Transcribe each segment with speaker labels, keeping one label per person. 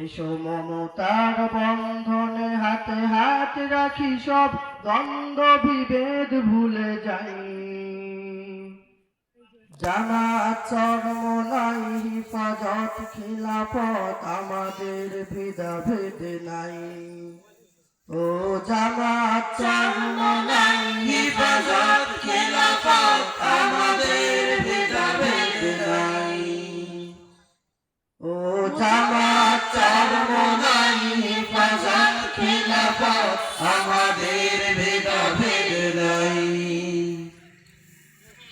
Speaker 1: এসো মমতার বন্ধনে হাতে হাত রাখি, সব দ্বন্দ্ব বিভেদ ভুলে যাই। জামাত চরমনাই হিফাজত খিলাফত আমাদের ভেদাভেদ নাই। ও জামাত চরমনাই হিফাজত খিলাফত আমাদের ভেদাভেদ নাই। ও জামাত চরমনাই হিফাজত খিলাফত আমাদের ভেদাভেদ নাই।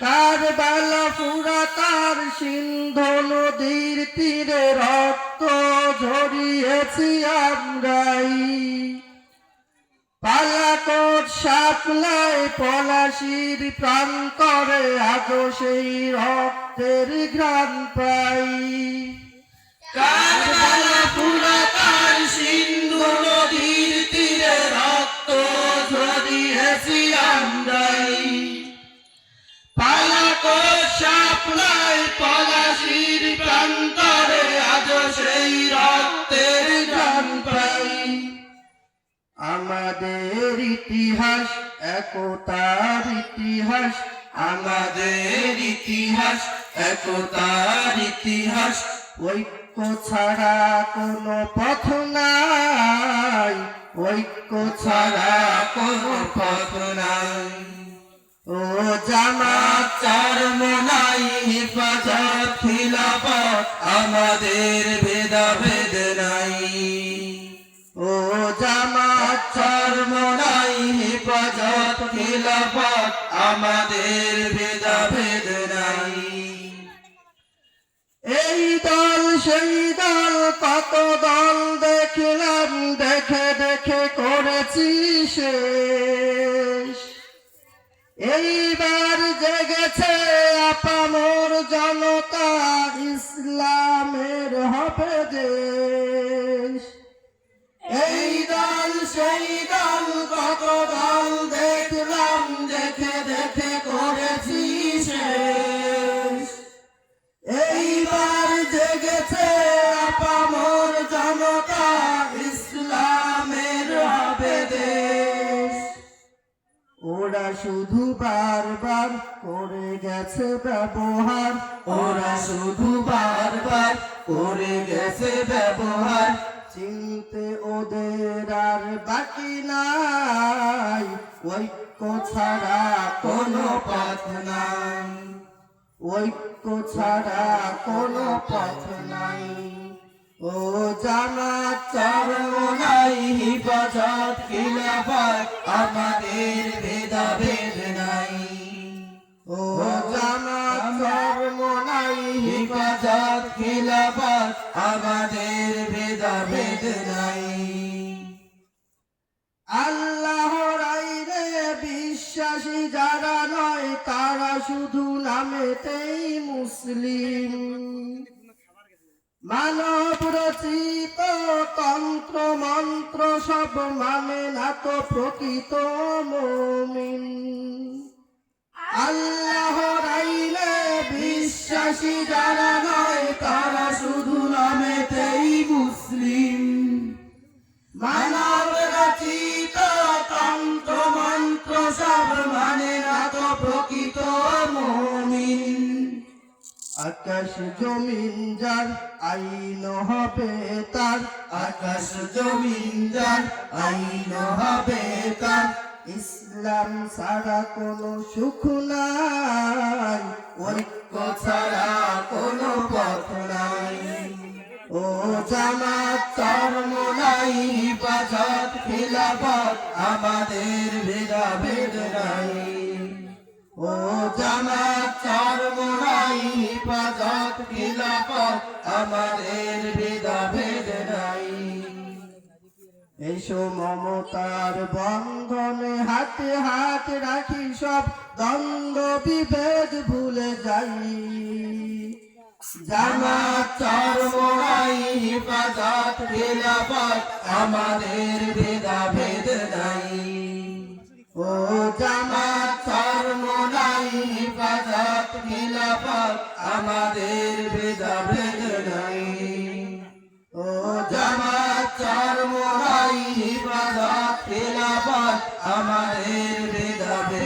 Speaker 1: কারবালা ফুরাতার সিন্ধু নদীর তীরে রক্ত ঝরিয়েছি আমরাই। পালাকোট শাপলায় পলাশির প্রান্তরে আজও সেই রক্তের ঘ্রাণ পাই। কারবালা ফুরাতার সিন্ধু নদীর তীরে রক্ত ঝরিয়েছি আমরাই। পালাকোট শাপলায় পলাশির প্রান্তরে আজও সেই রক্তের ঘ্রাণ পাই। আমাদের ইতিহাস একতার ইতিহাস, আমাদের ইতিহাস একতার ইতিহাস। ঐক্য ছাড়া কোনো পথ নাই, ঐক্য ছাড়া কোনো পথ নাই। ও জামাত চরমনাই হিফাজত খিলাফত আমাদের ভেদাভেদ নাই। ও জামাত চরমনাই হিফাজত খিলাফত আমাদের ভেদাভেদ নাই। এই দল সেই দল কত দল দেখলাম, দেখে দেখে করেছি শেষ। এইবার জেগেছে আপামর জনতা, ইসলামের হবে দেশ। এই দল সেই দল কত দল দেখলাম, দেখে দেখে করেছি শেষ। এইবার জেগেছে আপামর জনতা, ইসলামের হবে দেশ। ওরা শুধু বারবার করে গেছে ব্যবহার, ওরা শুধু বারবার করে গেছে ব্যবহার। চিনতে ওদের আর বাকি নাই, ঐক্য ছাড়া কোনো পথ নাই, ঐক্য ছাড়া কোনো পথ নাই। ও জামাত চরমনাই হিফাজত খিলাফত আমাদের ভেদাভেদ নাই। ও জামাত চরমনাই হিফাজত খিলাফত আমাদের ভেদাভেদ নাই। আল্লাহর আইনে বিশ্বাসী যারা নয়, তারা শুধু নামেতেই মুসলিম। মানব রচিত তন্ত্র মন্ত্র সব মানে না তো প্রকৃত মুমিন। আল্লাহর আইনে বিশ্বাসী যারা নয়, তারা শুধু নামেতেই মুসলিম। মানব রচিত তন্ত্র মন্ত্র সব মানে না তো প্রকৃত মুমিন। আকাশ জমিন যার আইন হবে তার, আকাশ জমিন যার আইন হবে তার। ইসলাম ছাড়া কোনো সুখ নাই, ঐক্য ছাড়া কোনো পথ নাই। ও জামাত চরমনাই হিফাজত খিলাফত আমাদের ভেদাভেদ নাই। ও জামাত চরমনাই হিফাজত খিলাফত আমাদের ভেদাভেদ নাই। এসো মমতার বন্ধনে হাতে হাত রাখি, সব দ্বন্দ্ব বিভেদ ভুলে যাই। জামাত চরমনাই হিফাজত খিলাফত আমাদের ভেদাভেদ নাই। ও জামাত চরমনাই হিফাজত খিলাফত আমাদের ভেদাভেদ নাই। ও জামাত মড়াই হিফাজত খেলাফত আমাদের ভেদাভেদ